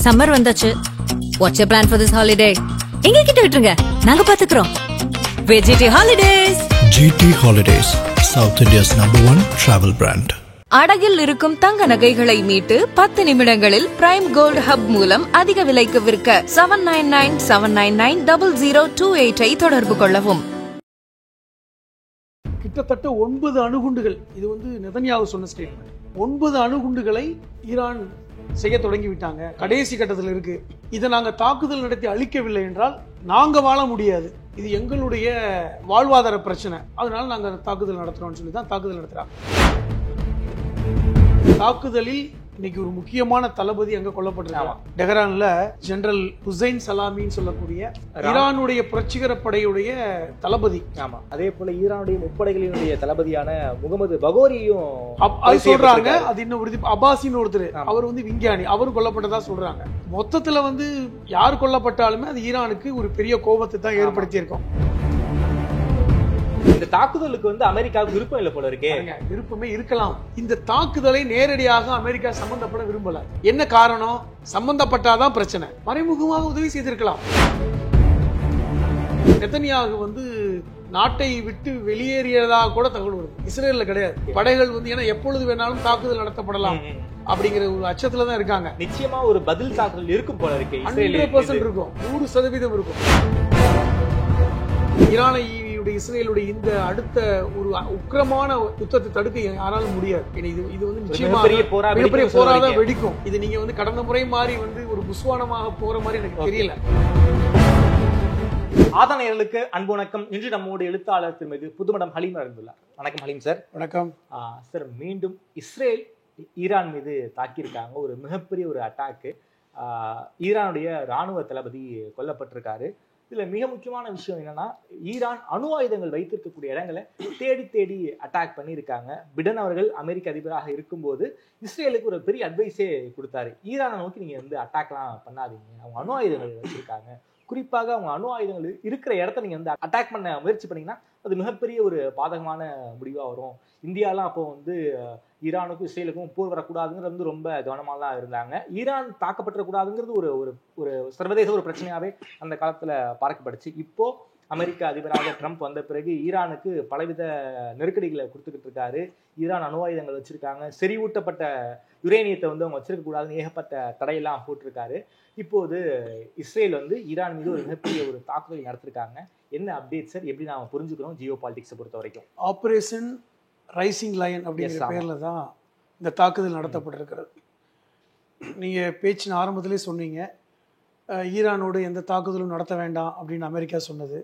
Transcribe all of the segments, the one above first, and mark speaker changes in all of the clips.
Speaker 1: Summer வந்தாச்சு. What's your plan for this holiday? எங்க கிட்ட விட்டுருங்க, நாங்க பாத்துக்கிறோம். VGT Holidays.
Speaker 2: GT Holidays, South India's #1 travel brand.
Speaker 3: அடகில் இருக்கும் தங்க நகைகளை மீட்டு 10 நிமிடங்களில் பிரைம் கோல்ட் ஹப் மூலம் அதிக விலைக்கு விற்க 7997990028 தொடர்பு கொள்ளவும்.
Speaker 4: கிட்டத்தட்ட 9 அணுகுண்டுகள், இது நெதன்யாஹு சொன்ன ஸ்டேட்மெண்ட். 9 அணுகுண்டுகளை ஈரான் செய்ய தொடங்கிவிட்டாங்க, கடைசி கட்டத்தில் இருக்கு. இதை நாங்க தாக்குதல் நடத்தி அழிக்கவில்லை என்றால் நாங்க வாழ முடியாது, இது எங்களுடைய வாழ்வாதார பிரச்சனை, அதனால நாங்க தாக்குதல் நடத்துறோம்னு சொல்லி தான் தாக்குதல் நடத்துறாங்க. தாக்குதலில் இன்னைக்கு ஒரு முக்கியமான தளபதி அங்க கொல்லப்பட்டிருக்காங்க. டெஹரான்ல ஜெனரல் ஹுசைன் சலாமின்னு சொல்லக்கூடிய ஈரானுடைய புரட்சிகர படையுடைய தளபதி.
Speaker 5: ஆமா, அதே போல ஈரானுடைய முப்படைகளினுடைய தளபதியான முகமது பகோரியும்
Speaker 4: சொல்றாங்க. அது இன்னும் உறுதி. அப்பாசின்னு ஒருத்தர், அவர் விஞ்ஞானி, அவரும் கொல்லப்பட்டதா சொல்றாங்க. மொத்தத்துல யார் கொல்லப்பட்டாலுமே அது ஈரானுக்கு ஒரு பெரிய கோபத்தை தான் ஏற்படுத்தி இருக்கும்.
Speaker 5: இந்த தாக்குதலுக்கு அமெரிக்காவுக்கு விருப்பம் இல்லை போல இருக்கே.
Speaker 4: விருப்பமே இருக்கலாம். இந்த தாக்குதலை நேரடியாக அமெரிக்கா சம்பந்தப்பட விரும்பல. என்ன காரணம்? சம்பந்தப்பட்டாதான் பிரச்சனை. மறைமுகமாக உதவி செய்திருக்கலாம். நெதன்யாஹு நாட்டை விட்டு வெளியேறியதாக கூட தகவல் வருது. இஸ்ரேல்ல கிடையாது. படைகள் ஏன்னா எப்பொழுது வேணாலும் தாக்குதல் நடத்தப்படலாம் அப்படிங்கிற ஒரு அச்சத்துல தான் இருக்காங்க.
Speaker 5: நிச்சயமா ஒரு பதில் தாக்குதல் இருக்கும் போல இருக்கு.
Speaker 4: 100% இருக்கும், 100% இருக்கும். இஸ்ரேலுடைய இந்த அடுத்த ஒரு உக்கிரமான யுத்தத்தை தடுக்க யாராலும் முடியாது. இது நிச்சயமா மிகப்பெரிய போராதான் வெடிக்கும். இது நீங்க கடந்த முறை மாதிரி ஒரு புஸ்வானமாக போற மாதிரி எனக்கு தெரியல.
Speaker 5: ஆதானையர்களுக்கு அன்பு வணக்கம். இன்று நம்மோட எழுத்தாளர் திருமதி புதுமடம் ஹலீம் இருந்துள்ளார். வணக்கம் ஹலீம் சார்.
Speaker 4: வணக்கம்
Speaker 5: சார். மீண்டும் இஸ்ரேல் ஈரான் மீது தாக்கியிருக்காங்க. ஒரு மிகப்பெரிய ஒரு அட்டாக்கு. ஈரானுடைய இராணுவ தளபதி கொல்லப்பட்டிருக்காரு. இதுல மிக முக்கியமான விஷயம் என்னன்னா, ஈரான் அணு ஆயுதங்கள் வைத்திருக்கக்கூடிய இடங்களை தேடி தேடி அட்டாக் பண்ணியிருக்காங்க. பிடன் அவர்கள் அமெரிக்க அதிபராக இருக்கும்போது இஸ்ரேலுக்கு ஒரு பெரிய அட்வைஸே கொடுத்தாரு. ஈரானை நோக்கி நீங்க அட்டாக்லாம் பண்ணாதீங்க, அவங்க அணு ஆயுதங்கள் வச்சிருக்காங்க, குறிப்பாக அவங்க அணு ஆயுதங்கள் இருக்கிற இடத்த நீங்க அட்டாக் பண்ண முயற்சி பண்ணீங்கன்னா அது மிகப்பெரிய ஒரு பாதகமான முடிவா வரும். இந்தியாலாம் அப்போ ஈரானுக்கும் இஸ்ரேலுக்கும் போர் வரக்கூடாதுங்கிறது ரொம்ப கவனமாலாம் இருந்தாங்க. ஈரான் தாக்கப்பட்டக்கூடாதுங்கிறது ஒரு ஒரு சர்வதேச ஒரு பிரச்சனையாவே அந்த காலத்துல பார்க்கப்படுச்சு. இப்போ அமெரிக்க அதிபராக ட்ரம்ப் வந்த பிறகு ஈரானுக்கு பலவித நெருக்கடிகளை கொடுத்துக்கிட்டு இருக்காரு. ஈரான் அணு ஆயுதங்கள் வச்சிருக்காங்க, செறிவூட்டப்பட்ட யுரேனியத்தை அவங்க வச்சிருக்க கூடாதுன்னு ஏகப்பட்ட தடையெல்லாம் போட்டிருக்காரு. இப்போது இஸ்ரேல் ஈரான் மீது ஒரு மிகப்பெரிய ஒரு தாக்குதல் நடத்திருக்காங்க. என்ன அப்டேட் சார்? எப்படி நாம புரிஞ்சுக்கிறோம் ஜியோ பாலிடிக்ஸை பொறுத்த வரைக்கும்?
Speaker 4: ஆபரேஷன் ரைசிங் லயன் அப்படிங்கிற பேர்ல தான் இந்த தாக்குதல் நடத்தப்பட்டிருக்கிறது. நீங்க பேச்சின் ஆரம்பத்திலே சொன்னீங்க, ஈரானோடு எந்த தாக்குதலும் நடத்த வேண்டாம் அப்படின்னு அமெரிக்கா சொன்னது.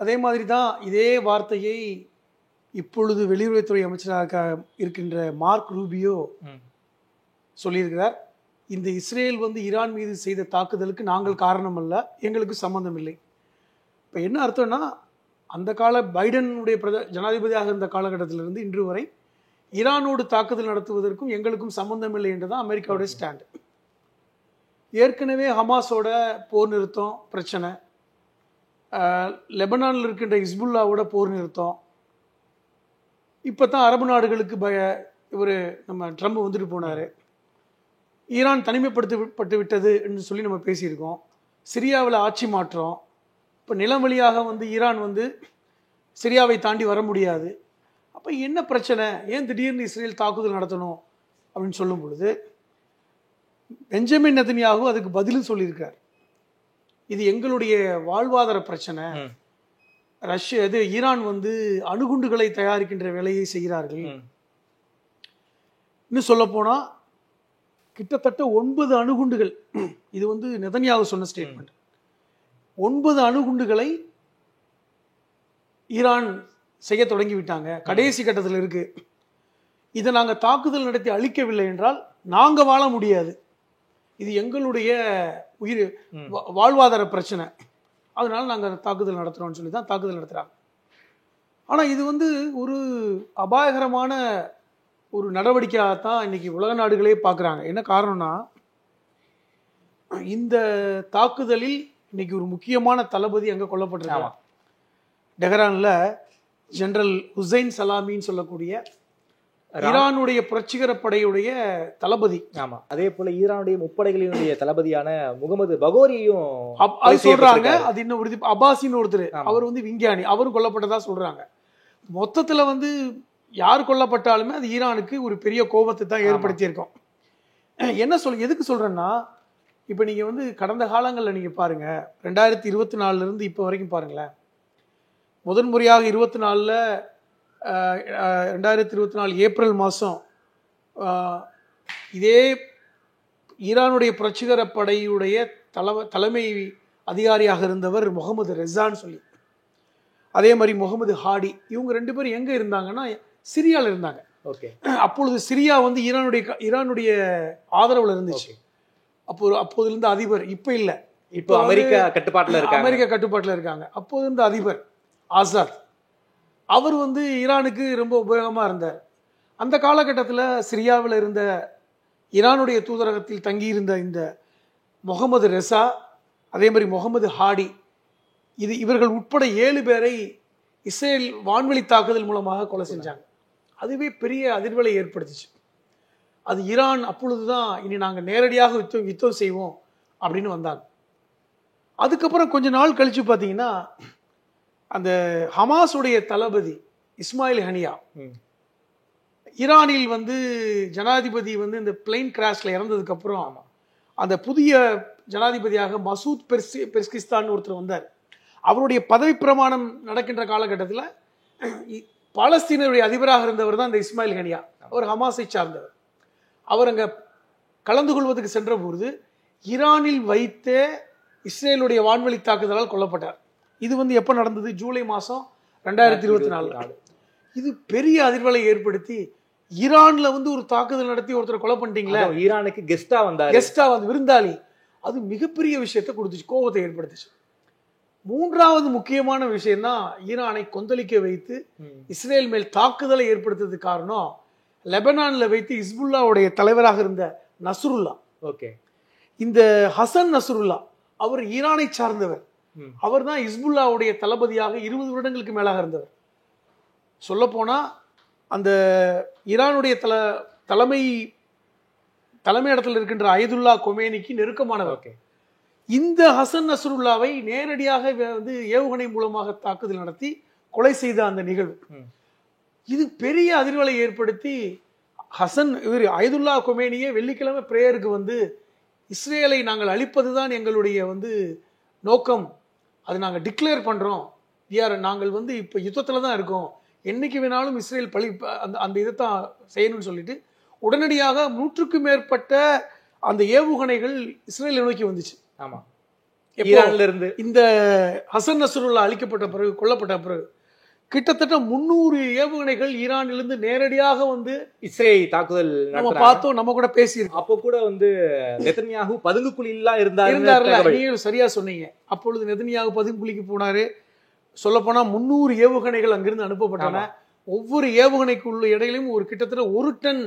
Speaker 4: அதே மாதிரி தான் இதே வார்த்தையை இப்பொழுது வெளியுறவுத்துறை அமைச்சராக இருக்கின்ற மார்க் ரூபியோ சொல்லியிருக்கிறார். இந்த இஸ்ரேல் ஈரான் மீது செய்த தாக்குதலுக்கு நாங்கள் காரணம் அல்ல, எங்களுக்கு சம்பந்தம் இல்லை. இப்போ என்ன அர்த்தம்னா, அந்த கால பைடனுடைய ஜனாதிபதியாக இருந்த காலகட்டத்திலிருந்து இன்று வரை ஈரானோடு தாக்குதல் நடத்துவதற்கும் எங்களுக்கும் சம்பந்தம் இல்லை என்றுதான் அமெரிக்காவுடைய ஸ்டாண்டு. ஏற்கனவே ஹமாஸோட போர் நிறுத்தம் பிரச்சனை, லெபனானில் இருக்கின்ற ஹிஸ்புல்லாவோட போர் நிறுத்தம், இப்போ தான் அரபு நாடுகளுக்கு நம்ம ட்ரம்ப் வந்துட்டு போனார். ஈரான் தனிமைப்படுத்தப்பட்டு விட்டது என்று சொல்லி நம்ம பேசியிருக்கோம். சிரியாவில் ஆட்சி மாற்றம், இப்போ நிலம் வழியாக ஈரான் சிரியாவை தாண்டி வர முடியாது. அப்போ என்ன பிரச்சனை, ஏன் திடீர்னு இஸ்ரேல் தாக்குதல் நடத்தணும் அப்படின்னு சொல்லும் பொழுது பெஞ்சமின் நெதன்யாஹு அதுக்கு பதிலும் சொல்லியிருக்கார். இது எங்களுடைய வாழ்வாதார பிரச்சனை. ஈரான் அணுகுண்டுகளை தயாரிக்கின்ற வேலையை செய்கிறார்கள். இன்னும் சொல்ல போனா கிட்டத்தட்ட 9 அணுகுண்டுகள், இது நெதன்யாஹு சொன்ன ஸ்டேட்மெண்ட். 9 அணுகுண்டுகளை ஈரான் செய்ய தொடங்கிவிட்டாங்க, கடைசி கட்டத்தில் இருக்கு. இதை நாங்க தாக்குதல் நடத்தி அழிக்கவில்லை என்றால் நாங்க வாழ முடியாது, இது எங்களுடைய வாழ்வாதார பிரச்சனை, அதனால நாங்க தாக்குதல் நடத்துறோம்னு சொல்லி தான் தாக்குதல் நடத்துறாங்க. ஆனா இது ஒரு அபாயகரமான ஒரு நடவடிக்கையாகத்தான் இன்னைக்கு உலக நாடுகளே பார்க்குறாங்க. என்ன காரணம்னா, இந்த தாக்குதலில் இன்னைக்கு ஒரு முக்கியமான தளபதி அங்கே கொல்லப்பட்டிருக்காங்க. டெஹரானில் ஜெனரல் ஹுசைன் சலாமின்னு சொல்லக்கூடிய ஈரானுடைய புரட்சிகர படையுடைய தளபதி.
Speaker 5: ஆமா, அதே போல ஈரானுடைய முப்படைகளினுடைய தளபதியான முகமது பகோரியும்
Speaker 4: அது சொல்றாங்க. அது இன்னும் உறுதி. அப்பாசின்னு ஒருத்தர், அவர் வந்து விஞ்ஞானி, அவரும் கொல்லப்பட்டதா சொல்றாங்க. மொத்தத்துல வந்து யார் கொல்லப்பட்டாலுமே அது ஈரானுக்கு ஒரு பெரிய கோபத்தை தான் ஏற்படுத்தி இருக்கோம். எதுக்கு சொல்றேன்னா, இப்ப நீங்க வந்து கடந்த காலங்கள்ல நீங்க பாருங்க, 2024 இருந்து இப்ப வரைக்கும் பாருங்களேன். முதன்முறையாக 24ல் 2024 ஏப்ரல் மாதம் இதே ஈரானுடைய புரட்சிகர படையுடைய தலைமை அதிகாரியாக இருந்தவர் முகமது ரெசான்னு சொல்லி, அதே மாதிரி முகமது ஹாடி, இவங்க 2 பேரும் எங்கே இருந்தாங்கன்னா சிரியாவில் இருந்தாங்க.
Speaker 5: ஓகே.
Speaker 4: அப்பொழுது சிரியா வந்து ஈரானுடைய ஆதரவில் இருந்துச்சு. அப்போது இருந்த அதிபர் இப்போ இல்லை,
Speaker 5: இப்போ அமெரிக்கா கட்டுப்பாட்டில்
Speaker 4: இருக்காங்க. அப்போது இருந்த அதிபர் ஆசாத், அவர் வந்து ஈரானுக்கு ரொம்ப உபயோகமாக இருந்தார். அந்த காலகட்டத்தில் சிரியாவில் இருந்த ஈரானுடைய தூதரகத்தில் தங்கியிருந்த இந்த முகமது ரெசா, அதே மாதிரி முகமது ஹாடி, இவர்கள் உட்பட 7 பேரை இஸ்ரேல் வான்வெளி தாக்குதல் மூலமாக கொலை செஞ்சாங்க. அதுவே பெரிய அதிர்வலை ஏற்படுத்துச்சு. அது ஈரான் அப்பொழுதுதான் இனி நாங்கள் நேரடியாக யுத்தம் செய்வோம் அப்படின்னு வந்தாங்க. அதுக்கப்புறம் கொஞ்ச நாள் கழிச்சு பார்த்தீங்கன்னா, அந்த ஹமாஸுடைய தளபதி இஸ்மாயில் ஹனியா ஈரானில் வந்து ஜனாதிபதி வந்து இந்த பிளைன் கிராஷ்ல இறந்ததுக்கு அப்புறம் அந்த புதிய ஜனாதிபதியாக மசூத் பெஸ்கிஸ்தான் ஒருத்தர் வந்தார். அவருடைய பதவி பிரமாணம் நடக்கின்ற காலகட்டத்தில் பாலஸ்தீனருடைய அதிபராக இருந்தவர் தான் இந்த இஸ்மாயில் ஹனியா. அவர் ஹமாஸை சார்ந்தவர். அவர் அங்கே கலந்து கொள்வதற்கு சென்ற பொழுது ஈரானில் வைத்தே இஸ்ரேலுடைய வான்வெளி தாக்குதலால் கொல்லப்பட்டார். இது வந்து எப்போ நடந்தது? ஜூலை மாதம் 2024. இது பெரிய அதிர்வலை ஏற்படுத்தி ஈரான்ல வந்து ஒரு தாக்குதல் நடத்தி ஒருத்தரை கொலை பண்ணிட்டீங்களா,
Speaker 5: ஈரானுக்கு கெஸ்டா
Speaker 4: வந்து விருந்தாளி, அது மிகப்பெரிய விஷயத்தை கொடுத்துச்சு, கோபத்தை ஏற்படுத்துச்சு. 3வது முக்கியமான விஷயம் தான் ஈரானை கொந்தளிக்க வைத்து இஸ்ரேல் மேல் தாக்குதலை ஏற்படுத்துறதுக்கு காரணம், லெபனான்ல வைத்து ஹிஸ்புல்லாவுடைய தலைவராக இருந்த நஸ்ருல்லா.
Speaker 5: ஓகே.
Speaker 4: இந்த ஹசன் நஸ்ருல்லா அவர் ஈரானை சார்ந்தவர். அவர் தான் ஹிஸ்புல்லாவுடைய தளபதியாக 20 வருடங்களுக்கு மேலாக இருந்தவர். சொல்ல போனா அந்த ஈரானுடைய தலைமை இடத்துல இருக்கின்ற அயதுல்லா கொமேனிக்கு நெருக்கமானவர். இந்த ஹசன் நஸ்ருல்லாவை நேரடியாக வந்து ஏவுகணை மூலமாக தாக்குதல் நடத்தி கொலை செய்த அந்த நிகழ்வு, இது பெரிய அதிர்வலை ஏற்படுத்தி அயதுல்லா கொமேனியே வெள்ளிக்கிழமை பிரேயருக்கு வந்து இஸ்ரேலை நாங்கள் அழிப்பதுதான் எங்களுடைய வந்து நோக்கம், அது நாங்கள் டிக்ளேர் பண்றோம், நாங்கள் வந்து இப்போ யுத்தத்தில் தான் இருக்கோம், என்னைக்கு வேணாலும் இஸ்ரேல் அந்த இதைத்தான் செய்யணும்னு சொல்லிட்டு உடனடியாக 100க்கும் மேற்பட்ட அந்த ஏவுகணைகள் இஸ்ரேல் நோக்கி வந்துச்சு.
Speaker 5: ஆமா,
Speaker 4: ஈரான்ல இருந்து இந்த ஹசன் நஸ்ருல்லா அழிக்கப்பட்ட பிறகு, கொல்லப்பட்ட பிறகு கிட்டத்தட்ட 300 ஏவுகணைகள் ஈரானிலிருந்து நேரடியாக வந்து
Speaker 5: இஸ்ரேல் தாக்குதல்
Speaker 4: நம்ம பார்த்தோம். நம்ம கூட பேசியிருக்கோம்.
Speaker 5: அப்போ கூட வந்து நெதன்யாகு பதுங்குக்குழிலாம்
Speaker 4: இருந்தாரு. நீங்க சரியா சொன்னீங்க. அப்பொழுது நெதன்யாகு பதுங்குக்குழிக்கு போனாரு. சொல்ல போனா 300 ஏவுகணைகள் அங்கிருந்து அனுப்பப்பட்டன. ஒவ்வொரு ஏவுகணைக்குள்ள இடையிலும் ஒரு கிட்டத்தட்ட 1 டன்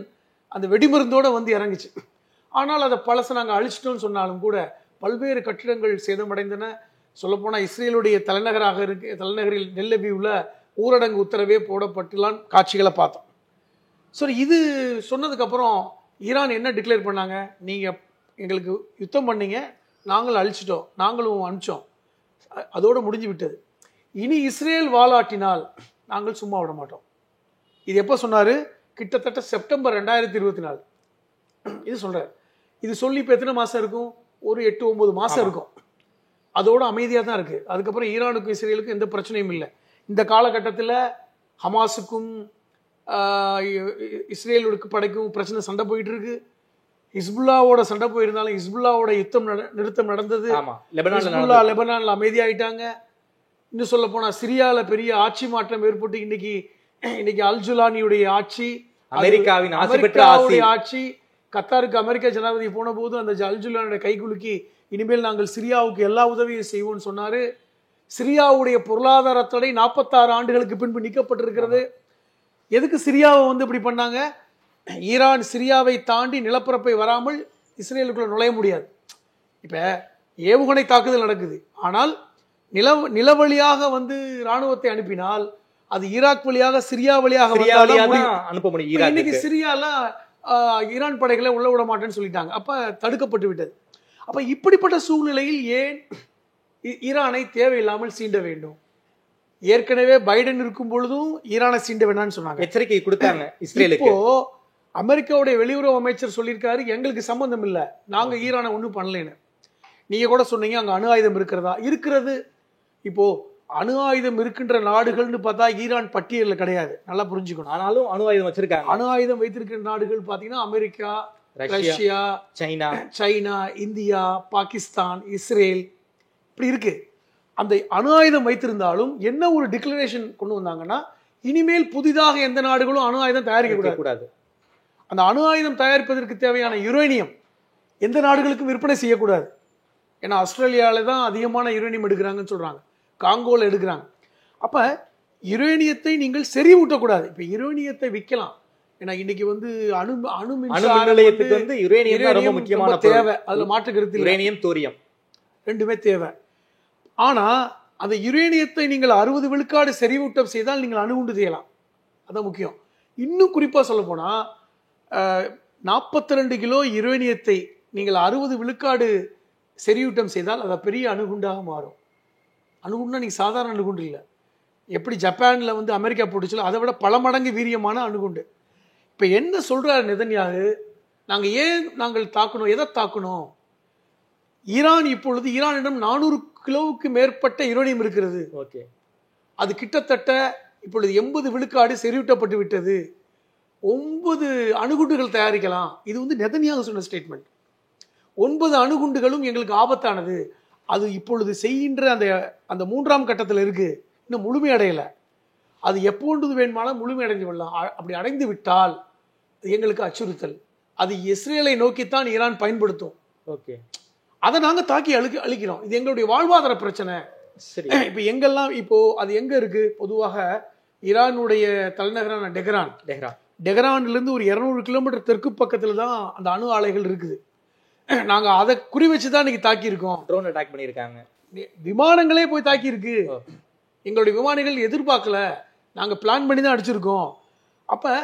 Speaker 4: அந்த வெடிமருந்தோட வந்து இறங்குச்சு. ஆனால் அதை பழசை நாங்கள் அழிச்சிட்டோம்னு சொன்னாலும் கூட பல்வேறு கட்டிடங்கள் சேதமடைந்தன. சொல்லப்போனா இஸ்ரேலுடைய தலைநகரில் நெல்லபியூல ஊரடங்கு உத்தரவே போடப்பட்டுலாம் காட்சிகளை பார்த்தோம். சரி, இது சொன்னதுக்கு அப்புறம் ஈரான் என்ன டிக்ளேர் பண்ணாங்க? நீங்க எங்களுக்கு யுத்தம் பண்ணீங்க, நாங்கள் அழிச்சிட்டோம், நாங்களும் அனுப்பிச்சோம், அதோட முடிஞ்சு விட்டது. இனி இஸ்ரேல் வாலாட்டினால் நாங்கள் சும்மா விட மாட்டோம். இது எப்போ சொன்னாரு? கிட்டத்தட்ட செப்டம்பர் 2024 இது சொல்றாரு. இது சொல்லி இப்போ எத்தனை மாசம் இருக்கும்? ஒரு 8-9 மாசம் இருக்கும். அதோட அமைதியாக தான் இருக்கு. அதுக்கப்புறம் ஈரானுக்கும் இஸ்ரேலுக்கும் எந்த பிரச்சனையும் இல்லை. இந்த காலகட்டத்தில் ஹமாஸுக்கும் இஸ்ரேலுக்கு படைக்கும் பிரச்சனை, சண்டை போயிட்டு இருக்கு. ஹிஸ்புல்லாவோட சண்டை போயிருந்தாலும் ஹிஸ்புல்லாவோட நிறுத்தம் நடந்தது. லெபனான்ல அமைதியாயிட்டாங்க. இன்னும் சொல்ல போனா சிரியால பெரிய ஆட்சி மாற்றம் ஏற்பட்டு இன்னைக்கு அல்ஜுலானியுடைய ஆட்சி,
Speaker 5: அமெரிக்காவின்
Speaker 4: ஆட்சி. கத்தாருக்கு அமெரிக்க ஜனாதிபதி போன போது அந்த அல்ஜுலானுடைய கைகுலுக்கி இனிமேல் நாங்கள் சிரியாவுக்கு எல்லா உதவியும் செய்வோம்னு சொன்னாரு. சிரியாவுடைய பொருளாதார தடை 46 ஆண்டுகளுக்கு பின்பு நீக்கப்பட்டிருக்கிறது. எதுக்கு சிரியாவை வந்து இப்படி பண்ணாங்க? ஈரான் சிரியாவை தாண்டி நிலப்பரப்பை வராமல் இஸ்ரேலுக்குள்ள நுழைய முடியாது. இப்ப ஏவுகணை தாக்குதல் நடக்குது, ஆனால் நிலவழியாக வந்து இராணுவத்தை அனுப்பினால் அது ஈராக் வழியாக சிரியா வழியாக
Speaker 5: அனுப்ப முடியும்.
Speaker 4: இன்னைக்கு சிரியால ஈரான் படைகளை உள்ள விட மாட்டேன்னு சொல்லிட்டாங்க. அப்ப தடுக்கப்பட்டு விட்டது. அப்ப இப்படிப்பட்ட சூழ்நிலையில் ஏன் ஈரானை தேவையில்லாமல் சீண்ட வேண்டும்? ஏற்கனவே பைடன் இருக்கும் பொழுதும் ஈரானை சீண்ட வேண்டாம்னு சொன்னாங்க,
Speaker 5: எச்சரிக்கை கொடுத்தாங்க இஸ்ரேலுக்கு.
Speaker 4: இப்போ அமெரிக்காவுடைய வெளியுறவு அமைச்சர் சொல்லியிருக்காரு, எங்களுக்கு சம்பந்தம் இல்லை, நாங்க ஈரானை ஒன்றும் பண்ணலன்னு. நீங்க கூட சொன்னீங்க அங்க அணு ஆயுதம் இருக்கிறதா? இருக்கிறது. இப்போ அணு ஆயுதம் இருக்கின்ற நாடுகள்னு பார்த்தா ஈரான் பட்டியலில் கிடையாது, நல்லா புரிஞ்சுக்கணும்.
Speaker 5: ஆனாலும் அணு ஆயுதம் வச்சிருக்காங்க.
Speaker 4: அணு ஆயுதம் வைத்திருக்கிற நாடுகள் பாத்தீங்கன்னா America, Russia, China, India, Pakistan, Israel, இப்படி இருக்கு. அந்த அணு ஆயுதம் வைத்திருந்தாலும் என்ன ஒரு டிக்ளரேஷன் கொண்டு வந்தாங்கன்னா, இனிமேல் புதிதாக எந்த நாடுகளும் அணு ஆயுதம் தயாரிக்க கூடாது. அந்த அணு ஆயுதம் தயாரிப்பதற்கு தேவையான யுரேனியம் எந்த நாடுகளுக்கும் விற்பனை செய்யக்கூடாது. ஏன்னா ஆஸ்திரேலியாவில தான் அதிகமான யுரேனியம் எடுக்கிறாங்கன்னு சொல்றாங்க, காங்கோல எடுக்கிறாங்க. அப்ப யுரேனியத்தை நீங்கள் செறிவூட்டக்கூடாது. இப்ப யுரேனியத்தை விற்கலாம். ஏன்னா இன்னைக்கு அணு அணு
Speaker 5: நிலையத்துக்கு யுரேனியம் ரொம்ப முக்கியமான
Speaker 4: தேவை. அதுல மாற்று கருத்து,
Speaker 5: யுரேனியம் தோரியம்
Speaker 4: ரெண்டுமே தேவை. ஆனா அந்த யுரேனியத்தை நீங்கள் 60 விழுக்காடு செறிவூட்டம் செய்தால் நீங்கள் அணுகுண்டு செய்யலாம். அதான் முக்கியம். இன்னும் குறிப்பா சொல்ல போனா 42 கிலோ யுரேனியத்தை நீங்கள் 60 விழுக்காடு செறிவூட்டம் செய்தால் அது பெரிய அணுகுண்டாக மாறும். அணுகுண்டா நீங்க சாதாரண அணுகுண்டு இல்லை. எப்படி ஜப்பான்ல அமெரிக்கா போட்டுச்சோ அதை விட பல மடங்கு வீரியமான அணுகுண்டு. இப்ப என்ன சொல்றாரு நெதன்யாகு, நாங்கள் தாக்கணும், எதை தாக்கணும்? ஈரான் இப்பொழுது ஈரானிடம் 400 கிலோவுக்கு மேற்பட்ட யுரேனியம் இருக்கிறது. அது கிட்டத்தட்ட இப்பொழுது 80 விழுக்காடு செறிவூட்டப்பட்டு விட்டது. 9 அணுகுண்டுகள் தயாரிக்கலாம். இது நெதன்யாகு சொன்ன ஸ்டேட்மெண்ட். 9 அணுகுண்டுகளும் எங்களுக்கு ஆபத்தானது. அது இப்பொழுது செய்கின்ற அந்த 3ஆம் கட்டத்தில் இருக்கு, இன்னும் முழுமையடையல. அது எப்பொழுது வேணுமானால் முழுமையடைந்து விடலாம். அப்படி அடைந்து விட்டால் எங்களுக்கு அச்சுறுத்தல். அது இஸ்ரேலை நோக்கித்தான் ஈரான் பயன்படுத்தும். அதை நாங்க தாக்கி அழிக்கிறோம். இது எங்களுடைய வாழ்வாதார பிரச்சனை. இப்ப எங்கெல்லாம் இப்போ அது எங்க இருக்கு? பொதுவாக ஈரானுடைய தலைநகரான டெஹ்ரான்ல இருந்து ஒரு 200 கிலோமீட்டர் தெற்கு பக்கத்துல தான் அந்த அணு ஆலைகள் இருக்குது. நாங்க அதை குறி வச்சுதான் இன்னைக்கு தாக்கி இருக்கோம்.
Speaker 5: ட்ரோன் அட்டாக் பண்ணியிருக்காங்க,
Speaker 4: விமானங்களே போய் தாக்கி இருக்கு. எங்களுடைய விமானிகள் எதிர்பார்க்கல, நாங்க பிளான் பண்ணி தான் அடிச்சிருக்கோம். அப்ப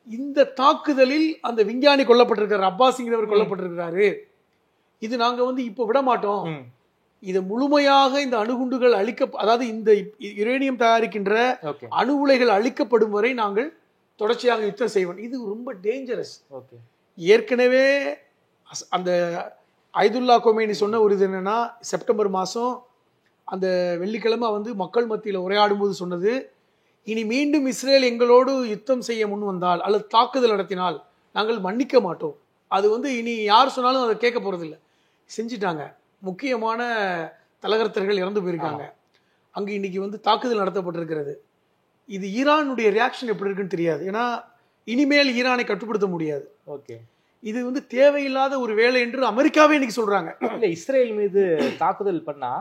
Speaker 4: இந்த தாக்குதலில் அந்த விஞ்ஞானி கொல்லப்பட்டிருக்காரு, அப்பாஸ்ங்கிறவர் கொல்லப்பட்டிருக்கிறாரு. இது நாங்க இப்ப விட மாட்டோம். இது முழுமையாக இந்த அணுகுண்டுகள் அதாவது இந்த யுரேனியம் தயாரிக்கின்ற அணு உலைகள் அழிக்கப்படும் வரை நாங்கள் தொடர்ச்சியாக யுத்தம் செய்வோம். இது ரொம்ப டேஞ்சரஸ். ஏற்கனவே அந்த ஐதுல்லா கொமேனி சொன்ன ஒரு இது என்னன்னா, செப்டம்பர் மாதம் அந்த வெள்ளிக்கிழமை மக்கள் மத்தியில் உரையாடும் போது சொன்னது, இனி மீண்டும் இஸ்ரேல் எங்களோடு யுத்தம் செய்ய முன் வந்தால் அல்லது தாக்குதல் நடத்தினால் நாங்கள் மன்னிக்க மாட்டோம். அது இனி யார் சொன்னாலும் அதை கேட்க போறதில்லை. செஞ்சிட்டாங்க. முக்கியமான தலகர்த்தர்கள் இறந்து போயிருக்காங்க. அங்கு இன்னைக்கு தாக்குதல் நடத்தப்பட்டிருக்கிறது. இது ஈரானுடைய ரியாக்ஷன் எப்படி இருக்குன்னு தெரியாது. ஏன்னா இனிமேல் ஈரானை கட்டுப்படுத்த முடியாது. இது தேவையில்லாத ஒரு வேலை என்று அமெரிக்காவே இன்னைக்கு சொல்றாங்க.
Speaker 5: இல்ல, இஸ்ரேல் மீது தாக்குதல் பண்ணா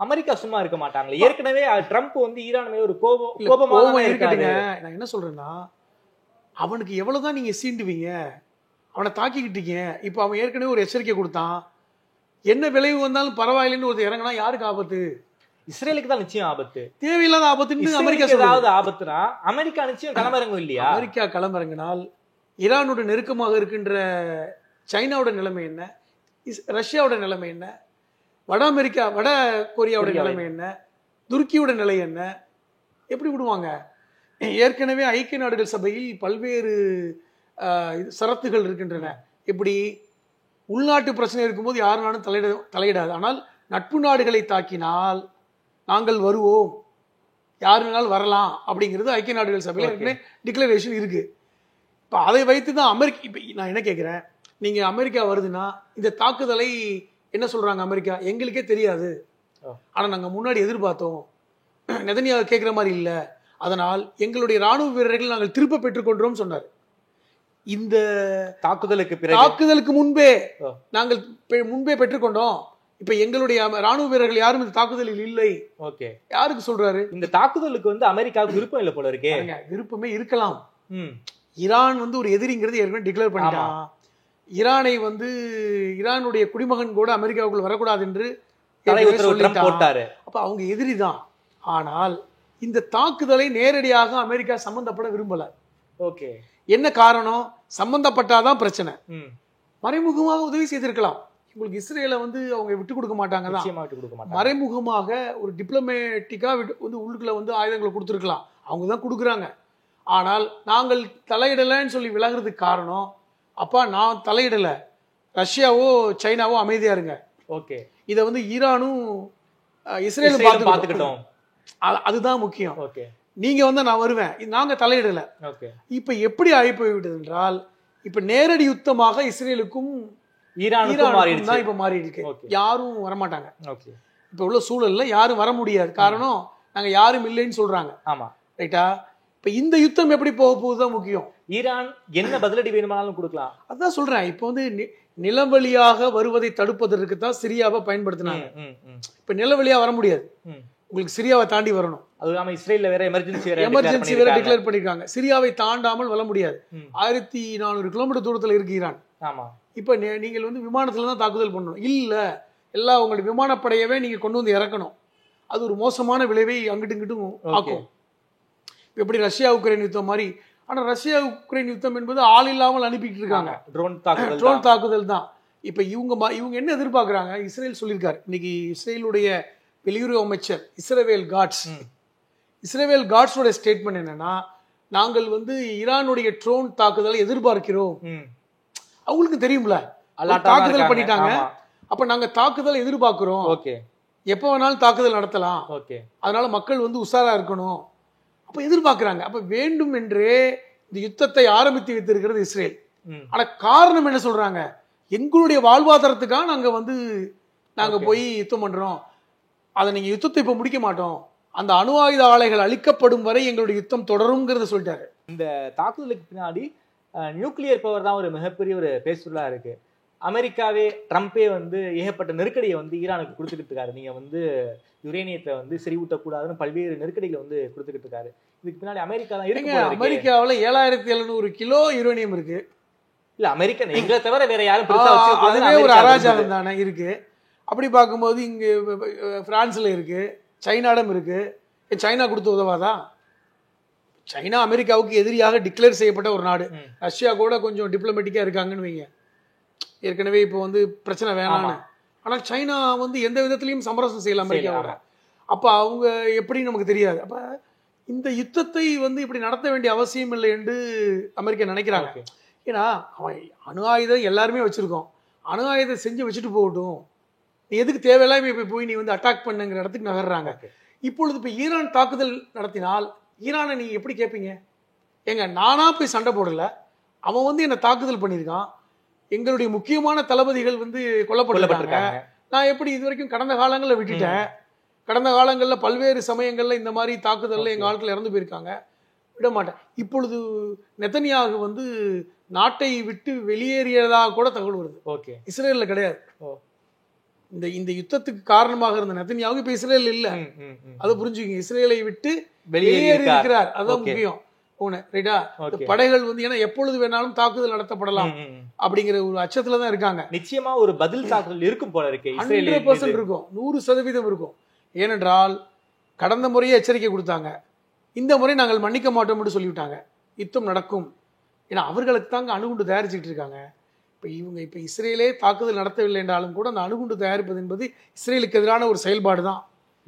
Speaker 5: அமெரிக்கா சும்மா இருக்க மாட்டாங்களே. ஏற்கனவே ட்ரம்ப் ஈரான் மேல ஒரு கோபமா இருக்காங்க.
Speaker 4: நான் என்ன சொல்றேன்னா, அவனுக்கு எவ்வளவுதான் நீங்க சீண்டுவீங்க, அவனை தாக்கிக்கிட்டீங்க. இப்ப அவன் ஏற்கனவே ஒரு எச்சரிக்கை கொடுத்தான், என்ன விளைவு வந்தாலும் பரவாயில்லைன்னு ஒரு இறங்கினா யாருக்கு ஆபத்து?
Speaker 5: இஸ்ரேலுக்கு தான் நிச்சயம் ஆபத்து.
Speaker 4: தேவையில்லாத ஆபத்து.
Speaker 5: அமெரிக்கா ஏதாவது ஆபத்துனா அமெரிக்கா நிச்சயம் களமிறங்கும் இல்லையா?
Speaker 4: அமெரிக்கா களமிறங்கினால் ஈரானோட நெருக்கமாக இருக்கின்ற சைனாவோட நிலைமை என்ன, ரஷ்யாவோட நிலைமை என்ன, வட கொரியாவோட நிலைமை என்ன, துருக்கியோட நிலை என்ன, எப்படி விடுவாங்க? ஏற்கனவே ஐக்கிய நாடுகள் சபையில் பல்வேறு சரத்துகள் இருக்கின்றன. எப்படி உள்நாட்டு பிரச்சனை இருக்கும்போது யாருனாலும் தலையிடாது. ஆனால் நட்பு நாடுகளை தாக்கினால் நாங்கள் வருவோம், யாருனாலும் வரலாம் அப்படிங்கிறது ஐக்கிய நாடுகள் சபையில் ஏற்கனவே டிக்ளரேஷன் இருக்கு. இப்போ அதை வைத்து தான் இப்போ நான் என்ன கேட்குறேன், நீங்கள் அமெரிக்கா வருதுன்னா இந்த தாக்குதலை என்ன சொல்கிறாங்க அமெரிக்கா? எங்களுக்கே தெரியாது, ஆனால் நாங்கள் முன்னாடி எதிர்பார்த்தோம், நெதன்யாகு கேட்குற மாதிரி இல்லை, அதனால் எங்களுடைய ராணுவ வீரர்கள் நாங்கள் திருப்ப பெற்றுக்கொண்டோம் சொன்னார். இந்த தாக்குதலுக்கு முன்பே நாங்கள் பெற்றுக்கொண்டோம். இப்ப எங்களுடைய ராணுவ வீரர்கள் யாரும் இந்த தாக்குதலில் இல்லை. யாருக்கு சொல்றாரு? இந்த
Speaker 5: தாக்குதலுக்கு அமெரிக்காவுக்கு விருப்பம் இல்லை போல இருக்கே.
Speaker 4: விருப்பமே இருக்கலாம். ஈரான் ஒரு எதிரிங்கிறது ஏற்கனவே டிக்ளேர் பண்ணிட்டான். ஈரானை ஈரானுடைய குடிமகன் கூட அமெரிக்காவுக்குள் வரக்கூடாது என்று
Speaker 5: போட்டாரு.
Speaker 4: அப்ப அவங்க எதிரி தான். ஆனால் இந்த தாக்குதலை நேரடியாக அமெரிக்கா சம்பந்தப்பட விரும்பல.
Speaker 5: ஓகே.
Speaker 4: என்ன காரணம்? சம்பந்தப்பட்டாதான் பிரச்சனை.
Speaker 5: ம்.
Speaker 4: மறைமுகமாக உதவி செய்திருக்கலாம். உங்களுக்கு இஸ்ரேலை வந்து அவங்க விட்டு கொடுக்க மாட்டாங்க தான்.
Speaker 5: நிச்சயமா விட்டு கொடுக்க மாட்டாங்க.
Speaker 4: மறைமுகமாக ஒரு டிப்ளமேட்டிக்கா வந்து உள்ளுக்குள்ள வந்து ஆயுதங்களை கொடுத்துருக்கலாம். அவங்க தான் கொடுக்குறாங்க. ஆனால் நாங்கள் தலையிடலைன்னு சொல்லி விலகிறதுக்கு காரணம், அப்பா நான் தலையிடல, ரஷ்யாவோ சைனாவோ அமைதியா இருங்க,
Speaker 5: ஓகே,
Speaker 4: இதை வந்து ஈரானும் இஸ்ரேலும்
Speaker 5: பார்த்துக்கிட்டோம்,
Speaker 4: அதுதான் முக்கியம்.
Speaker 5: ஓகே,
Speaker 4: நீங்க வந்து நான் வருவேன், நாங்க தலையிடல.
Speaker 5: ஓகே.
Speaker 4: இப்ப எப்படி ஆகி போய்விட்டது என்றால், இப்ப நேரடி யுத்தமாக இஸ்ரேலுக்கும் ஈரானுக்கும் தான் இப்ப மாறி இருக்கு. யாரும் வரமாட்டாங்க.
Speaker 5: ஓகே.
Speaker 4: இப்ப உள்ள சூழல்ல யாரும் வர முடியாது. காரணம், நாங்க யாரும் இல்லைன்னு சொல்றாங்க.
Speaker 5: ஆமா,
Speaker 4: ரைட்டா? இப்ப இந்த யுத்தம் எப்படி போக போகுதுதான் முக்கியம்.
Speaker 5: ஈரான் என்ன பதிலடி வேணுமானாலும் கொடுக்கலாம்.
Speaker 4: அதான் சொல்றேன். இப்ப வந்து நிலவழியாக வருவதை தடுப்பதற்கு தான் சிரியாவை பயன்படுத்தினாங்க. இப்ப நிலவழியா வர முடியாது, உங்களுக்கு சிரியாவை தாண்டி வரணும். அது இல்லாம இஸ்ரேல்ல வேற எமர்ஜென்சி வேற டிக்ளேர் பண்ணிருக்காங்க. சிரியாவை தாண்டாமல் வர முடியாது. 1400 கிலோமீட்டர் தூரத்துல இருக்கு ஈரான். ஆமா. இப்ப நீங்கள் வந்து விமானத்துல தான் தாக்குதல் பண்ணணும். இல்ல, எல்லா உங்களுடைய விமானப்படையவே நீங்க கொண்டு வந்து இறக்கணும். அது ஒரு மோசமான விளைவை அங்கிட்டு இங்கிட்டும் ஆக்கும். எப்படி ரஷ்யா உக்ரைன் யுத்தம் மாதிரி. ஆனா ரஷ்யா உக்ரைன் யுத்தம் என்பது ஆள் இல்லாமல் அனுப்பிட்டு இருக்காங்க. ட்ரோன் தாக்குதல் தான். இப்ப இவங்க என்ன எதிர்பார்க்கறாங்க? இஸ்ரேல் சொல்லியிருக்காரு இன்னைக்கு, இஸ்ரேலுடைய வெளியுறவு அமைச்சர் இஸ்ரவேல் காட்ஸோட ஸ்டேட்மெண்ட் என்னன்னா, நாங்கள் வந்து ஈரானுடைய ட்ரோன் தாக்குதலை எதிர்பார்க்கிறோம். அவங்களுக்கு தெரியும்ல, தாக்குதல் பண்ணிட்டாங்க. அப்ப நாங்க தாக்குதல் எதிர்பார்க்கிறோம், எப்ப வேணாலும் தாக்குதல் நடத்தலாம், அதனால மக்கள் வந்து உஷாரா இருக்கணும். அப்ப எதிர்பார்க்கிறாங்க. அப்ப வேண்டும் என்றே இந்த யுத்தத்தை ஆரம்பித்து வைத்திருக்கிறது இஸ்ரேல். ஆனா காரணம் என்ன சொல்றாங்க? எங்களுடைய வாழ்வாதாரத்துக்காக நாங்க போய் யுத்தம் பண்றோம், அதை நீங்க யுத்தத்தை இப்ப முடிக்க மாட்டோம், அந்த அணு ஆயுத ஆலைகள் அழிக்கப்படும் வரை எங்களுடைய யுத்தம் தொடரும்ங்கிறத சொல்லிட்டாரு.
Speaker 5: இந்த தாக்குதலுக்கு பின்னாடி நியூக்ளியர் பவர் தான் ஒரு மிகப்பெரிய ஒரு பேசுபொருளா இருக்கு. அமெரிக்காவே, ட்ரம்பே வந்து ஏகப்பட்ட நெருக்கடியை வந்து ஈரானுக்கு கொடுத்துக்கிட்டு இருக்காரு. நீங்க வந்து யுரேனியத்தை வந்து செறிவூட்டக்கூடாதுன்னு பல்வேறு நெருக்கடிகளை வந்து கொடுத்துக்கிட்டு இருக்காரு. இதுக்கு பின்னாடி அமெரிக்கா தான் இருக்கு.
Speaker 4: அமெரிக்காவில் 7700 கிலோ யுரேனியம் இருக்கு.
Speaker 5: இல்ல, அமெரிக்கா எங்களை தவிர வேற யாரும்
Speaker 4: அதுவே ஒரு அராஜகம் தானே இருக்கு. அப்படி பார்க்கும்போது இங்க பிரான்ஸ்ல இருக்கு, சைனாடம் இருக்கு. சைனா கொடுத்து உதவாதா? சைனா அமெரிக்காவுக்கு எதிரியாக டிக்ளேர் செய்யப்பட்ட ஒரு நாடு. ரஷ்யா கூட கொஞ்சம் டிப்ளமேட்டிக்கா இருக்காங்கன்னு வைங்க, ஏற்கனவே இப்போ வந்து பிரச்சனை வேணான்னு. ஆனா சைனா வந்து எந்த விதத்திலையும் சமரசம் செய்யலாம் அமெரிக்காவோட. அப்ப அவங்க எப்படி நமக்கு தெரியாது. அப்ப இந்த யுத்தத்தை வந்து இப்படி நடத்த வேண்டிய அவசியம் இல்லை என்று அமெரிக்கா நினைக்கிறாங்க. ஏன்னா அவன் அணு ஆயுதம் எல்லாருமே வச்சிருக்கோம், அணு ஆயுதம் செஞ்சு வச்சுட்டு போகட்டும், நீ எதுக்கு தேவையில்லாம இப்ப போய் நீ வந்து அட்டாக் பண்ணுங்கிற இடத்துக்கு நகர்றாங்க. இப்பொழுது இப்ப ஈரான் தாக்குதல் நடத்தினால் ஈரானை நீங்க எப்படி கேட்பீங்க? எங்க நானா போய் சண்டை போடல, அவன் வந்து என்ன தாக்குதல் பண்ணியிருக்கான், எங்களுடைய முக்கியமான தளபதிகள் வந்து கொல்லப்பட்டிருக்காங்க, நான் எப்படி இது வரைக்கும் கடந்த காலங்களில் விட்டுட்டேன், கடந்த காலங்களில் பல்வேறு சமயங்கள்ல இந்த மாதிரி தாக்குதல்ல எங்க ஆட்கள் இறந்து போயிருக்காங்க, விட மாட்டேன். இப்பொழுது நெதன்யாகு வந்து நாட்டை விட்டு வெளியேறியதாக கூட தகவல் வருது. இஸ்ரேல்ல கிடையாது. இந்த யுத்தத்துக்கு காரணமாக இருந்த நெதன்யாகு இப்ப இஸ்ரேல் இல்ல, அதை புரிஞ்சுக்கங்க. இஸ்ரேலை விட்டு வெளியேறி இருக்கிறார், அதுதான் முக்கியம். படைகள் வந்து ஏன்னா எப்பொழுது வேணாலும் தாக்குதல் நடத்தப்படலாம் அப்படிங்கிற ஒரு அச்சத்துலதான் இருக்காங்க.
Speaker 5: நிச்சயமா ஒரு பதில் தாக்குதல் இருக்கும் போல இருக்கு.
Speaker 4: 100% இருக்கும், 100% இருக்கும். ஏனென்றால் கடந்த முறையே எச்சரிக்கை கொடுத்தாங்க, இந்த முறை நாங்கள் மன்னிக்க மாட்டோம்னு சொல்லிவிட்டாங்க, யுத்தம் நடக்கும். ஏன்னா அவர்களுக்கு தாங்க அணுகுண்டு தயாரிச்சுட்டு இருக்காங்க. இப்ப இஸ்ரேலே தாக்குதல் நடத்தவில்லை என்றாலும் கூட அந்த அணுகுண்டு தயாரிப்பது என்பது இஸ்ரேலுக்கு எதிரான ஒரு செயல்பாடு தான்.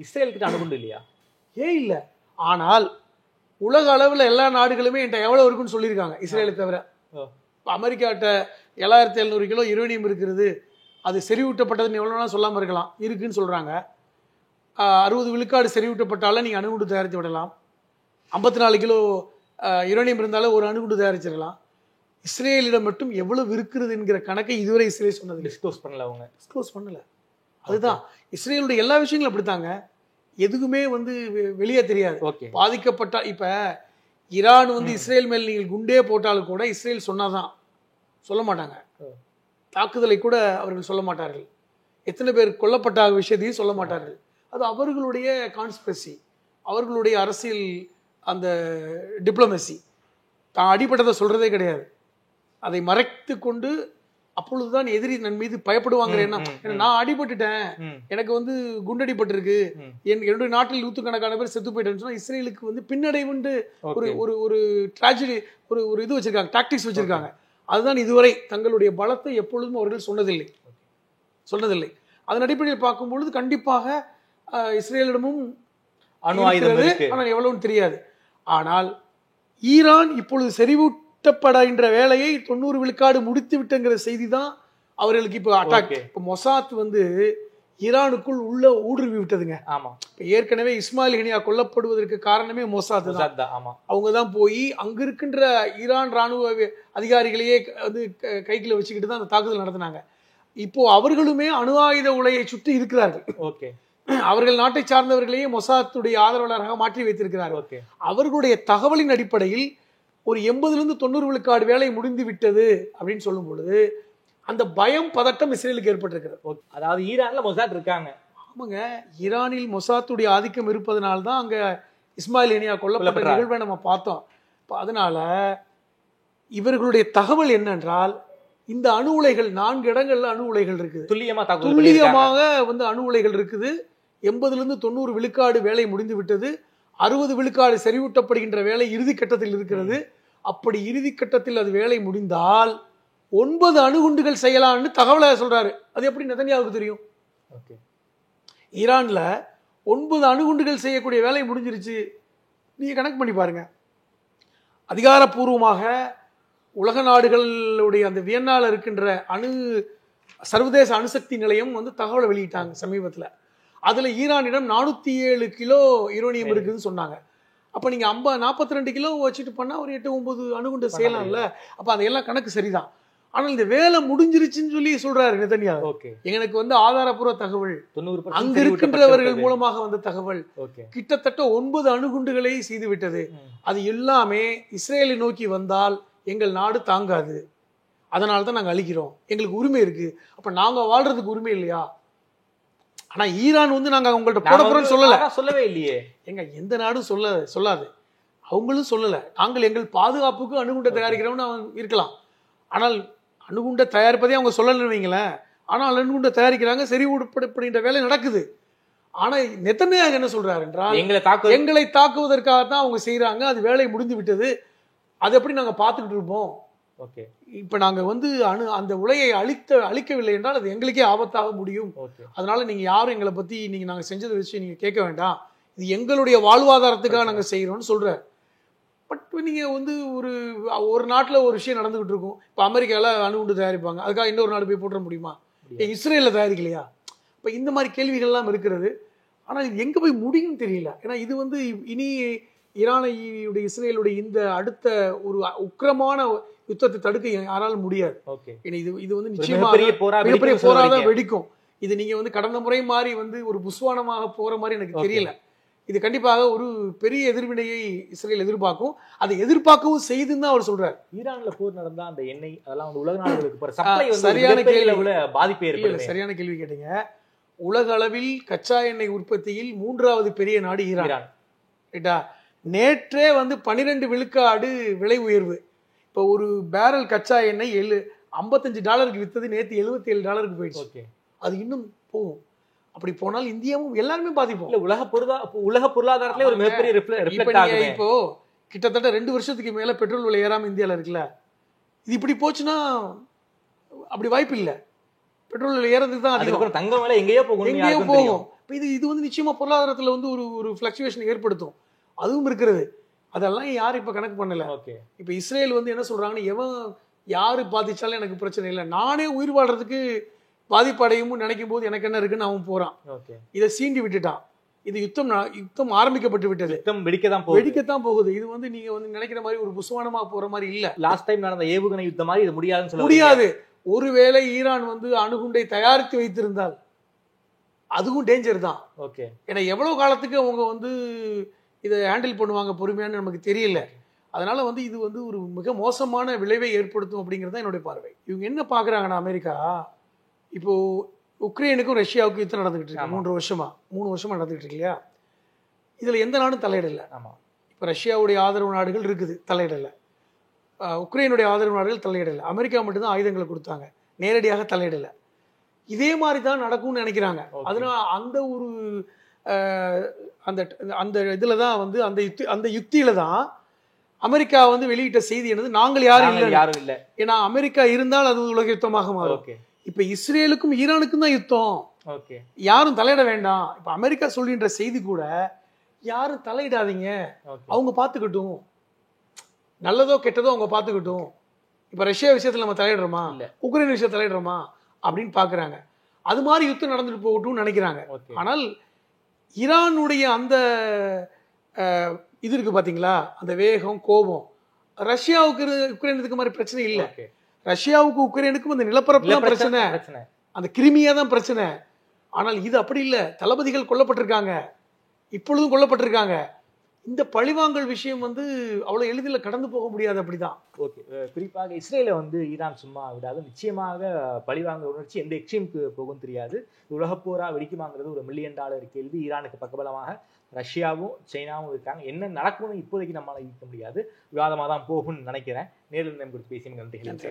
Speaker 5: இஸ்ரேலுக்கு அணுகுண்டு இல்லையா?
Speaker 4: இல்ல. ஆனால் உலக அளவுல எல்லா நாடுகளுமே என்கிட்ட எவ்வளவு இருக்குன்னு சொல்லியிருக்காங்க, இஸ்ரேலை தவிர. அமெரிக்காட்ட 7700 கிலோ யுரேனியம் இருக்கிறது, அது செறிவூட்டப்பட்டதுன்னு எவ்வளவு சொல்லாம இருக்கலாம், இருக்குன்னு சொல்றாங்க. 60 விழுக்காடு செறிவூட்டப்பட்டால நீங்க அணுகுண்டு தயாரித்து விடலாம். 54 கிலோ யுரேனியம் இருந்தாலும் ஒரு அணுகுண்டு தயாரிச்சிடலாம். இஸ்ரேலிடம் மட்டும் எவ்வளவு இருக்கிறது என்கிற கணக்கை இதுவரை இஸ்ரேல் சொன்னது
Speaker 5: டிஸ்க்ளோஸ் பண்ணல.
Speaker 4: அதுதான் இஸ்ரேலுடைய எல்லா விஷயங்களும் அப்படித்தாங்க, எதுக்குமே வந்து வெளியே தெரியாது. பாதிக்கப்பட்ட இப்ப ஈரான் வந்து இஸ்ரேல் மேல் நீங்கள் குண்டே போட்டாலும் கூட இஸ்ரேல் சொன்னாதான், சொல்ல மாட்டாங்க. தாக்குதலை கூட அவர்கள் சொல்ல மாட்டார்கள். எத்தனை பேர் கொல்லப்பட்ட விஷயத்தையும் சொல்ல மாட்டார்கள். அது அவர்களுடைய கான்ஸ்பிரசி, அவர்களுடைய அரசியல் அந்த டிப்ளமசி. தான் அடிப்பட்டதை சொல்றதே கிடையாது. அதை மறைத்து கொண்டு அப்பொழுதுதான் எதிரி நன் மீது பயப்படுவாங்கிற எண்ணம். நான் அடிபட்டுட்டேன், எனக்கு வந்து குண்டடிப்பட்டிருக்கு, என்னுடைய நாட்டில் நூற்றுக்கணக்கான பேர் செத்து போயிட்டேன்னு சொன்னா இஸ்ரேலுக்கு வந்து பின்னடைவுண்டு ஒரு ஒரு ஒரு ட்ராஜடி ஒரு இது வச்சிருக்காங்க, டாக்டிக்ஸ் வச்சிருக்காங்க. அதுதான் இதுவரை தங்களுடைய பலத்தை எப்பொழுதும் அவர்கள் சொன்னதில்லை. அதன் அடிப்படையில் பார்க்கும் பொழுது கண்டிப்பாக இஸ்ரேலிடமும்
Speaker 5: அணு ஆயுதம் இருக்கு,
Speaker 4: ஆனால் எவ்வளவுன்னு தெரியாது. ஆனால் ஈரான் இப்பொழுது செறிவூட்டப்படுகின்ற வேலையை 90 விழுக்காடு முடித்து விட்டுங்கிற செய்தி தான் அவர்களுக்கு இப்போ அட்டாக். இப்போ மொசாத் வந்து ஈரானுக்குள் உள்ள ஊடுருவி விட்டதுங்க.
Speaker 5: ஆமா,
Speaker 4: இப்போ ஏற்கனவே இஸ்மாயில் ஹனியா கொல்லப்படுவதற்கு காரணமே மொசாத் தான். அவங்க தான் போய் அங்க இருக்கின்ற ஈரான் ராணுவ அதிகாரிகளையே வந்து கைக்குள்ள வச்சுக்கிட்டு தான் அந்த தாக்குதல் நடத்தினாங்க. இப்போ அவர்களுமே அணு ஆயுத உலையை சுற்றி இருக்கிறார்கள்.
Speaker 5: ஓகே,
Speaker 4: அவர்கள் நாட்டை சார்ந்தவர்களையே மொசாத்துடைய ஆதரவாளராக மாற்றி வைத்திருக்கிறார்கள். அவர்களுடைய தகவலின் அடிப்படையில் ஒரு 80-90 விழுக்காடு வேலை முடிந்து விட்டது அப்படின்னு சொல்லும் பொழுது அந்த பயம் பதட்டம் இஸ்ரேலுக்கு ஏற்பட்டிருக்கிறது.
Speaker 5: அதாவது ஈரான்ல மொசாத் இருக்காங்க.
Speaker 4: ஆமாங்க, ஈரானில் மொசாத்துடைய ஆதிக்கம் இருப்பதனால்தான் அங்க இஸ்மாயில் ஹனியா கொல்லப்பட்ட நிகழ்வை நம்ம பார்த்தோம். அதனால இவர்களுடைய தகவல் என்னென்றால் இந்த அணு உலைகள் 4 இடங்கள்ல அணு உலைகள் இருக்குது, துல்லியமாக வந்து அணு உலைகள் இருக்குது. 80-90 விழுக்காடு வேலை முடிந்து விட்டது, 60 விழுக்காடு செறிவூட்டப்படுகின்ற வேலை இறுதி கட்டத்தில் இருக்கிறது. அப்படி இறுதி கட்டத்தில் அது வேலை முடிந்தால் 9 அணுகுண்டுகள் செய்யலாம்னு தகவலை சொல்றாரு. அது எப்படி நெதன்யாவுக்கு தெரியும்? ஈரான்ல 9 அணுகுண்டுகள் செய்யக்கூடிய வேலை முடிஞ்சிருச்சு. நீங்க கணக்கு பண்ணி பாருங்க. அதிகாரப்பூர்வமாக உலக நாடுகளுடைய அந்த வியன்னால இருக்கின்ற சர்வதேச அணுசக்தி நிலையம் வந்து தகவலை வெளியிட்டாங்க சமீபத்தில். அதுல ஈரானிடம் 407 கிலோ யுரேனியம் இருக்குதுன்னு சொன்னாங்க. அப்ப நீங்க 42 கிலோ வச்சுட்டு பண்ணா ஒரு 8-9 அணுகுண்டு செய்யலாம்ல. அப்ப அதெல்லாம் கணக்கு சரிதான். ஆனால் இந்த வேலை முடிஞ்சிருச்சுன்னு சொல்லி சொல்றாரு நெதன்யாஹு. எனக்கு வந்து ஆதாரப்பூர்வ தகவல், அங்க இருக்கின்றவர்கள் மூலமாக வந்த தகவல், கிட்டத்தட்ட 9 அணுகுண்டுகளை செய்து விட்டது. அது எல்லாமே இஸ்ரேலை நோக்கி வந்தால் எங்கள் நாடு தாங்காது, அதனால தான் நாங்கள் அழிக்கிறோம், எங்களுக்கு உரிமை இருக்கு. அப்ப நாங்க வாழ்றதுக்கு உரிமை இல்லையா? ஆனா ஈரான் வந்து நாங்க உங்கள்ட்ட போட போறோம்னு சொல்லவே இல்லையே. எங்க எந்த நாடும் சொல்லாது, அவங்களும் சொல்லல. நாங்கள் எங்கள் பாதுகாப்புக்கு அணுகுண்டை தயாரிக்கிறோம்னு அவங்க இருக்கலாம். ஆனால் அணுகுண்டை தயாரிப்பதே அவங்க சொல்லலன்னு வைங்களேன். ஆனால் அணுகுண்டை தயாரிக்கிறாங்க, செறிவூட்டப்படுகின்ற வேலை நடக்குது. ஆனா நெதன்யாஹு என்ன சொல்றாரு என்றால் எங்களை தாக்குவதற்காகத்தான் அவங்க செய்யறாங்க, அது வேலை முடிந்து விட்டது, அது எப்படி நாங்க பார்த்துக்கிட்டு இருப்போம். இப்ப நாங்க வந்து அந்த உலையை அழிக்கவில்லை என்றால் அது எங்களுக்கே ஆபத்தாக முடியும். அதனால நீங்க யாரும் எங்களை பத்தி நாங்க செஞ்சதை வச்சு நீங்க கேட்க வேண்டாம், இது எங்களுடைய வாழ்வாதாரத்துக்காக நாங்க செய்யறோம்னு சொல்ற. பட் நீங்க வந்து ஒரு நாட்டுல ஒரு விஷயம் நடந்துகிட்டு இருக்கும். இப்ப அமெரிக்கால அணுகுண்டு தயாரிப்பாங்க, அதுக்காக இன்னொரு நாடு போய் போட்டுற முடியுமா? இஸ்ரேல்ல தயாரிக்கலையா? இப்ப இந்த மாதிரி கேள்விகள் எல்லாம் இருக்கிறது. ஆனா இது எங்க போய் முடியும் தெரியல. ஏன்னா இது வந்து இனி ஈரானுடைய இஸ்ரேலுடைய இந்த அடுத்த ஒரு உக்கிரமான யுத்தத்தை தடுக்க யாராலும் முடியாது. இது வந்து நிச்சயமா மிகப்பெரிய போராதான் வெடிக்கும். இது நீங்க வந்து கடந்த முறை மாதிரி வந்து ஒரு புஸ்வானமாக போற மாதிரி எனக்கு தெரியல. இது கண்டிப்பாக ஒரு பெரிய எதிர்வினையை இஸ்ரேல் எதிர்பார்க்கும். அதை எதிர்பார்க்கவும் செய்துன்னு தான் அவர் சொல்றாரு.
Speaker 5: ஈரான்ல போர் நடந்தா அந்த எண்ணெய் அதெல்லாம் வந்து உலக நாடுகளுக்கு சரியான பாதிப்பு ஏற்படும்.
Speaker 4: சரியான கேள்வி கேட்டீங்க. உலக அளவில் கச்சா எண்ணெய் உற்பத்தியில் 3வது பெரிய நாடு ஈரான். ரைட்டா? நேற்றே வந்து 12 விழுக்காடு விலை உயர்வு. இப்போ ஒரு பேரல் கச்சா எண்ணெய் $55 வித்தது, நேற்று $77 போயிடுச்சு. அது இன்னும் போகும். அப்படி போனால் இந்தியாவும் எல்லாருமே பாதிப்போம்.
Speaker 5: உலக பொருளாதாரத்திலே ஒரு மிகப்பெரிய ரிஃப்ளெக்ட் ஆகுது.
Speaker 4: இப்போ கிட்டத்தட்ட 2 வருஷத்துக்கு மேல பெட்ரோல் விலை ஏறாம இந்தியாவில் இருக்குல்ல. இது இப்படி போச்சுன்னா அப்படி வாய்ப்பு இல்லை. பெட்ரோல் விலை ஏறதுக்கு தான் அதிகம்.
Speaker 5: தங்கம் விலை எங்கேயோ போகும்.
Speaker 4: இது வந்து நிச்சயமா பொருளாதாரத்துல வந்து ஒரு ஃபிளக்சுவேஷன் ஏற்படுத்தும். அதுவும் இருக்கிறது. அதெல்லாம் யாரும் இப்ப கணக்கு பண்ணல. இப்ப இஸ்ரேல் வந்து என்ன சொல்றாங்கன்னா, யாரு பாதிச்சாலும் எனக்கு பிரச்சனை இல்லை, நானே உயிர் வாழ்றதுக்கு பாதிப்படையும் நினைக்கும் போது எனக்கு என்ன இருக்குன்னு அவன் போறான். இதை சீண்டி விட்டுட்டான். இது யுத்தம் ஆரம்பிக்கப்பட்டு விட்டது. வெடிக்கத்தான் போகுது. இது வந்து நீங்க வந்து நினைக்கிற மாதிரி ஒரு புஸ்வானமா போற மாதிரி இல்ல.
Speaker 5: லாஸ்ட் டைம் நடந்த ஏவுகணை யுத்தம் மாதிரி இது
Speaker 4: முடியாது. ஒருவேளை ஈரான் வந்து அணுகுண்டை தயாரித்து வைத்திருந்தால் அதுவும் டேஞ்சர் தான். ஏன்னா எவ்வளவு காலத்துக்கு அவங்க வந்து இதை ஹேண்டில் பண்ணுவாங்க பொறுமையானு நமக்கு தெரியல. அதனால வந்து இது வந்து ஒரு மிக மோசமான விளைவை ஏற்படுத்தும் அப்படிங்கிறது என்னுடைய பார்வை. இவங்க என்ன பாக்குறாங்கன்னா, அமெரிக்கா இப்போ உக்ரைனுக்கும் ரஷ்யாவுக்கும் யுத்தம் நடந்துகிட்டு இருக்கு. 3 வருஷமா நடந்துகிட்டு இருக்கு இல்லையா? இதுல எந்த நாடும் தலையிடல. இப்போ ரஷ்யாவுடைய ஆதரவு நாடுகள் இருக்குது, தலையிடல. உக்ரைனுடைய ஆதரவு நாடுகள் தலையிடல. அமெரிக்கா மட்டும்தான் ஆயுதங்களை கொடுத்தாங்க. நேரடியாக தலையிடலை. இதே மாதிரி தான் நடக்கும்னு நினைக்கிறாங்க. அதனால அந்த ஒரு அந்த அந்த இதில் தான் வந்து அந்த யுக்தியில தான் அமெரிக்கா வந்து வெளியிட்ட செய்தி என்னது, நாங்கள் யாரும் இல்லை. ஏன்னா அமெரிக்கா இருந்தால் அது உலக யுத்தமாக மாறும். இப்ப இஸ்ரேலுக்கும் ஈரானுக்கும் தான் யுத்தம், யாரும் தலையிட வேண்டாம். இப்ப அமெரிக்கா சொல்கின்ற செய்தி கூட யாரும் தலையிடாதீங்க, அவங்க பார்த்துக்கட்டும், நல்லதோ கெட்டதோ அவங்க பார்த்துக்கட்டும். இப்ப ரஷ்யா விஷயத்துல நம்ம தலையிடுறோமா, உக்ரைன் விஷயத்துல தலையிடுறோமா அப்படின்னு பாக்குறாங்க. அது மாதிரி யுத்தம் நடந்துட்டு போகட்டும்னு நினைக்கிறாங்க. ஆனால் ஈரானுடைய அந்த இது இருக்கு பாத்தீங்களா, அந்த வேகம், கோபம், ரஷ்யாவுக்கு உக்ரைனுக்கு மாதிரி பிரச்சனை இல்லை. ரஷ்யாவுக்கு உக்ரைனுக்கும் அந்த நிலப்பரப்பு தான் பிரச்சனை, அந்த கிருமியா தான் பிரச்சனை. ஆனால் இது அப்படி இல்லை. தளபதிகள் கொல்லப்பட்டிருக்காங்க, இப்பொழுதும் கொல்லப்பட்டிருக்காங்க. இந்த பழிவாங்கல் விஷயம் வந்து அவ்வளவு எளிதில் கடந்து போக முடியாது. அப்படிதான்.
Speaker 5: ஓகே, குறிப்பாக இஸ்ரேலை வந்து ஈரான் சும்மா விடாது. நிச்சயமாக பழிவாங்க உணர்ச்சி எந்த எக்ஸ்ட்ரீமுக்கு போகும் தெரியாது. உலகப்போரா வெடிக்குமாங்கிறது ஒரு $1 மில்லியன் கேள்வி. ஈரானுக்கு பக்கபலமாக ரஷ்யாவும் சைனாவும் இருக்காங்க. என்ன நடக்கும்னு இப்போதைக்கு நம்மளால ஈர்க்க முடியாது. விவாதமாக தான் போகும்னு நினைக்கிறேன். நேரில் நம்ம பேசி நன்றிகள்.